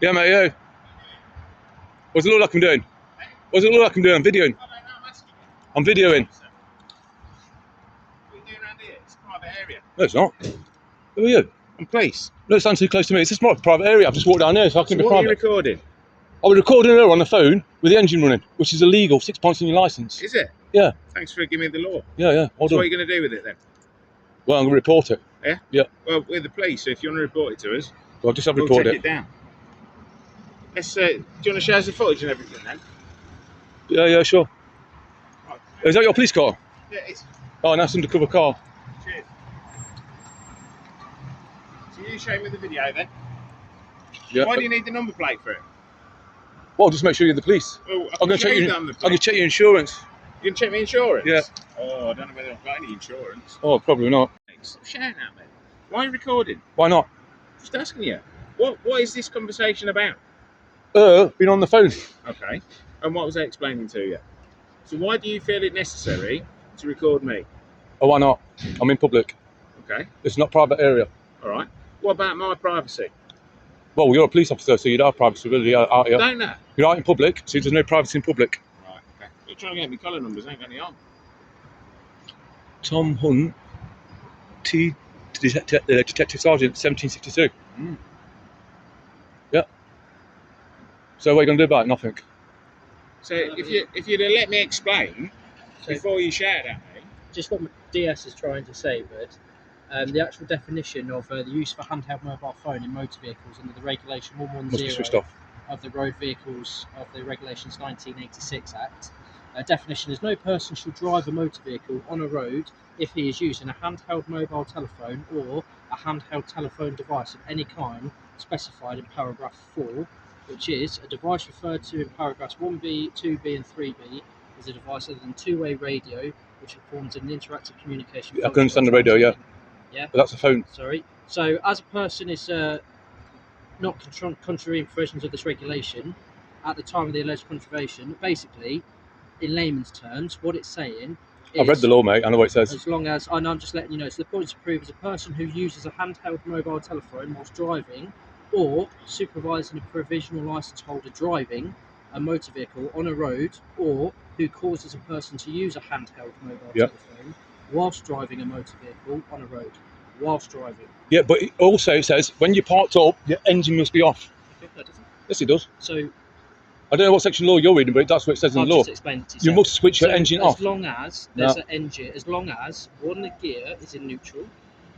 Yeah, mate, yeah. What's it look like I'm doing? What's it look like I'm doing? I'm videoing. Oh, mate, no, I'm asking you. I'm videoing. What are you doing around here? It's a private area. No, it's not. Who are you? I'm police. No, it sounds too close to me. It's just my private area. I've just walked down here, so I can So be what are you private. recording? I was recording her on the phone with the engine running, which is illegal. 6 points on your licence. Is it? Yeah. Thanks for giving me the law. Yeah, yeah. Hold So what on. are you going to do with it then? Well, I'm going to report it. Yeah? Yeah. Well, we're the police, so if you want to report it to us, Well, I've just we'll reported take it down. Let's, do you want to show us the footage and everything then? Yeah, yeah, sure. Right. Is that your police car? Yeah, it's... Oh, nice undercover car. Cheers. So you show me the video then? Yeah. Why do you need the number plate for it? Well, just make sure you're the police. Well, I'm going to check you. I'm going to check your insurance. You can check my insurance? Yeah. Oh, I don't know whether I've got any insurance. Oh, probably not. Stop shouting at me. Why are you recording? Why not? Just asking you. What is this conversation about? Been on the phone. Okay. And what was I explaining to you? So why do you feel it necessary to record me? Oh, why not? I'm in public. Okay. It's not private area. All right. What about my privacy? Well, you're a police officer, so you'd have privacy really out here. Don't know. You're out in public, so there's no privacy in public. Right. Okay. You're trying to get me colour numbers. Ain't got any on. Tom Hunt, Detective Sergeant, 1762. Mm. Yeah. So what are you going to do about it? Nothing. So if you'd have let me explain before you shout at me. Just what DS is trying to say, but the actual definition of the use of a handheld mobile phone in motor vehicles under the regulation Must be switched 110 off. of the Road Vehicles of the Regulations 1986 Act. Definition is no person shall drive a motor vehicle on a road if he is using a handheld mobile telephone or a handheld telephone device of any kind specified in paragraph 4, which is a device referred to in paragraphs 1B, 2B and 3B is a device other than two-way radio which performs an interactive communication. I can understand the radio, yeah. Yeah. But that's a phone. Sorry. So as a person is not contrary provisions of this regulation at the time of the alleged contravention, basically, in layman's terms, what it's saying is... I've read the law, mate. I know what it says. As long as... And I'm just letting you know. So the point to prove is a person who uses a handheld mobile telephone whilst driving or supervising a provisional licence holder driving a motor vehicle on a road, or who causes a person to use a handheld mobile telephone whilst driving a motor vehicle on a road. Whilst driving. Yeah, but it also says when you're parked up, your engine must be off. That doesn't. Yes, it does. So I don't know what section of law you're reading, but that's what it says in the law. Just explained it to You must switch your engine off. As long as there's an engine, as long as one gear is in neutral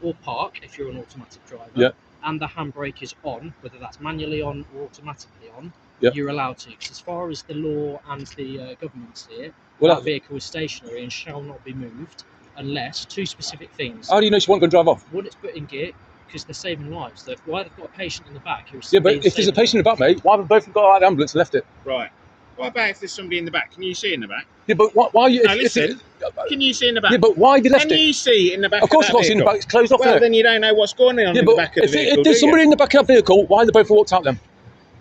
or park if you're an automatic driver, and the handbrake is on, whether that's manually on or automatically on, you're allowed to. Because as far as the law and the government's here, that vehicle is stationary and shall not be moved unless two specific things. How do you know she won't go drive off? One, it's put in gear because they're saving lives. Why they've got a patient in the back who's but if there's a patient in the back, mate, why have both got out of the ambulance and left it? Right. What about if there's somebody in the back? Can you see in the back? Yeah, but why are you... No, listen. Can you see in the back? Yeah, but why have you left it? Can you see in the back of course I can't see in the back. It's closed off, Well, then you don't know what's going on in the back of the vehicle, if there's somebody in the back of that vehicle, why have they both walked out then?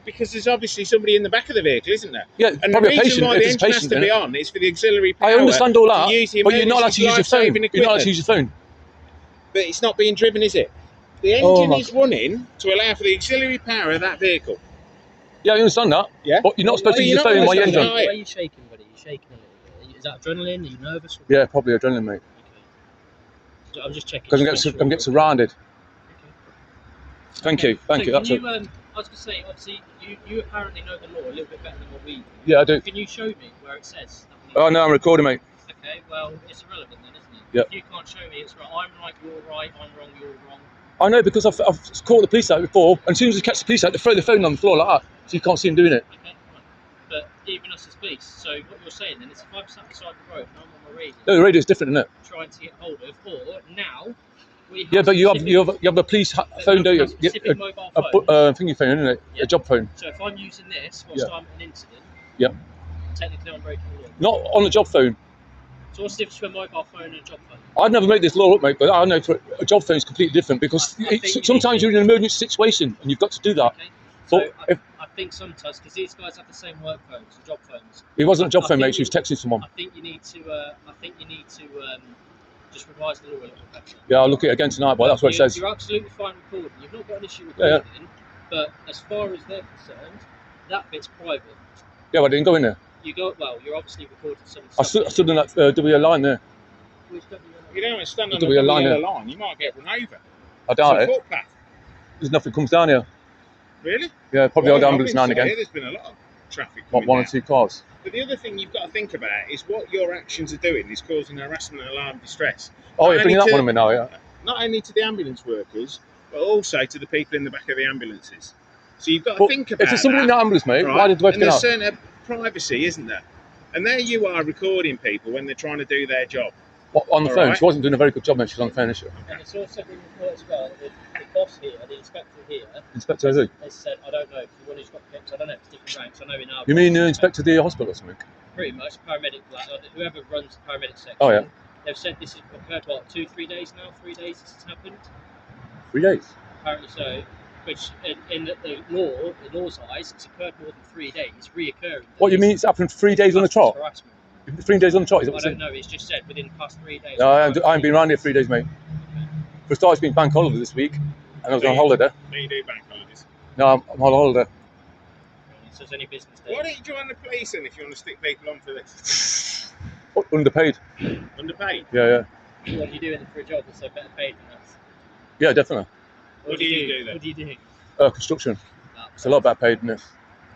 Because there's obviously somebody in the back of the vehicle, isn't there? Yeah, and probably the a reason patient. why the engine has to be on is for the auxiliary power. I understand all that, but you're not allowed to use your phone. Equipment. You're not allowed to use your phone. But it's not being driven, is it? The engine is running to allow for the auxiliary power of that vehicle. Yeah, I understand that. Yeah. But you're not supposed to use your phone while you're engine. Why are you shaking, buddy? You're shaking a little bit. Is that adrenaline? Are you nervous? Yeah, probably adrenaline, mate. Okay. I'm just checking. Because I'm getting surrounded. Okay. Thank you. Thank you. That's it. I was going to say, obviously, you apparently know the law a little bit better than what we do. Yeah, I do. Can you show me where it says? Oh, no, I'm recording, mate. Okay, well, it's irrelevant then, isn't it? Yeah. If you can't show me it's right, I'm right, you're right, I'm wrong, you're wrong. I know, because I've caught the police out before, and as soon as I catch the police out, they throw the phone on the floor like that, so you can't see them doing it. Okay, right. But even us as police, so what you're saying then is if I'm sat beside the road and I'm on my radio... No, the radio's different, isn't it? ...trying to get hold of, or now... Yeah, but you have a police phone, don't you? Specific mobile phone. Thingy phone, isn't it? Yeah. A job phone. So if I'm using this whilst I'm in an incident, technically I'm breaking the law. Not on a job phone. So what's the difference between a mobile phone and a job phone? I'd never make this law up, mate, but I know for a job phone is completely different because sometimes you're in an emergency situation and you've got to do that. Okay. So I think sometimes, because these guys have the same work phones, the job phones. It wasn't a job phone, mate. She was texting someone. I think you need to. Just revise the law a little bit better. Yeah, I'll look at it again tonight, but that's what it says. You're absolutely fine recording. You've not got an issue recording. But as far as they're concerned, that bit's private. Yeah, but I didn't go in there. You go, well, you're obviously recording some I stood in that WA line there. Which WA? You don't want to stand on There'll the be a line yellow there. line. You might get run over. I It's doubt a it. footpath. There's nothing comes down here. Really? Yeah, probably old I've ambulance been now and sat again. here, there's been a lot of traffic What, coming one or down. two cars. But the other thing you've got to think about is what your actions are doing is causing harassment, alarm, distress. Oh, Not you're bringing only that to- one in me now, yeah. Not only to the ambulance workers, but also to the people in the back of the ambulances. So you've got to But think about if there's somebody in that. that ambulance, mate, Right? why did the And get there's out? certain privacy, isn't there? And there you are recording people when they're trying to do their job. What, on the All phone? right. She wasn't doing a very good job, mate. She was on the phone, is she? And it's also been reported as well that the boss here, the inspector here, Inspector who? has said, I don't know, the one who's got picked, I don't know if it's different ranks, I know in our You mean branch, Inspector the hospital or something? pretty much paramedic, like whoever runs the paramedic section. Oh, yeah. They've said this has occurred, what, 3 days now? 3 days this has happened? 3 days. Apparently so. Which, in the law's eyes, it's occurred more than 3 days, reoccurring. What, you mean it's happened 3 days on the trot? Harassment. 3 days on the trot, is that I what don't you're saying? know, it's just said within the past 3 days. No, I ain't been around here 3 days, mate. For a start, it's been bank holiday this week, and I was on holiday. Do you do bank holidays? No, I'm on holiday. So it's any business day. Why don't you join the police then if you want to stick people on for this? Oh, underpaid. Underpaid? Yeah. What are you doing for a job that's so better paid than us? Yeah, definitely. What do you do then? What do you do? Construction. It's a lot better paid than this.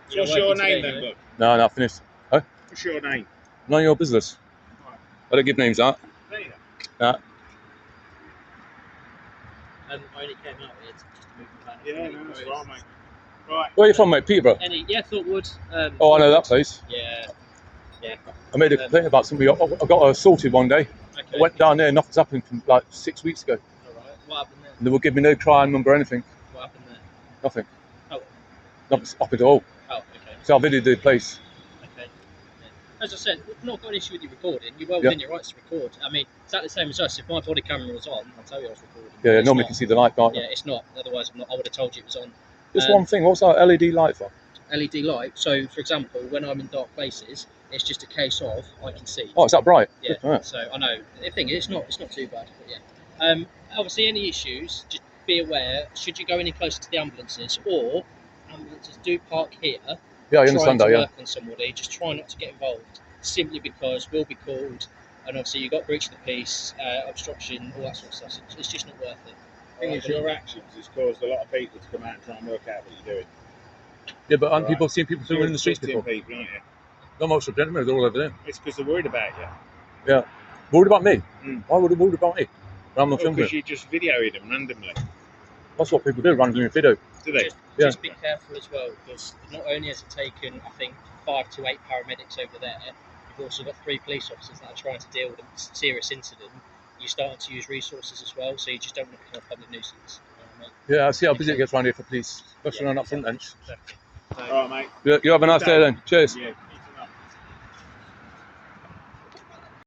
So what's your name then, bud? No, finished. What's your name? None of your business. Right. I don't give names out. There you I only came out here to just move the van. go. Yeah, no, that's right, mate. Right. Where are you from, mate? Peterborough? Thought Oh, I know that place. Yeah. I made a complaint about somebody. I got assaulted one day. Okay. I went down there, nothing's happened from like 6 weeks ago. Alright. What happened there? And they would give me no crime number or anything. What happened there? Nothing. Oh. Nothing's up at all. Oh, okay. So I videoed the place. Okay. Yeah. As I said, we've not got an issue with you recording. You're well Yeah. within your rights to record. I mean, it's exactly the same as us. If my body camera was on, I'll tell you I was recording. Yeah, It's normally not. you can see the light, can't you? Yeah, it's not. Otherwise, I would have told you it was on. Just one thing, what's that LED light for? LED light. So, for example, when I'm in dark places, it's just a case of I can see. Oh, is that bright? Yeah. Right. So I know the thing is, it's not too bad. But yeah. Obviously, any issues, just be aware. Should you go any closer to the ambulances, or ambulances do park here, Yeah, I trying understand to that, yeah. work on somebody, just try not to get involved. Simply because we'll be called, and obviously you've got breach of the peace, obstruction, all that sort of stuff. So it's just not worth it. The thing is, your actions has caused a lot of people to come out and try and work out what you're doing. Yeah, but aren't Right. people seen people filming in the streets Trusting before? people, aren't you? Not most of the gentlemen, they're all over there. It's because they're worried about you. Worried about me? Mm. Why would they worried about me? I'm not filming. Because you just videoed them randomly. That's what people do, randomly video. Do they? Yeah. Just be careful as well, because not only has it taken, I think, 5 to 8 paramedics over there, you've also got 3 police officers that are trying to deal with a serious incident. You're starting to use resources as well, so you just don't want to become a public nuisance. You know what I mean? Yeah, I see how busy it gets around here for police, especially Yeah, around that front exactly. end. Exactly. So, All right, mate. You have a nice day then. Cheers. Yeah.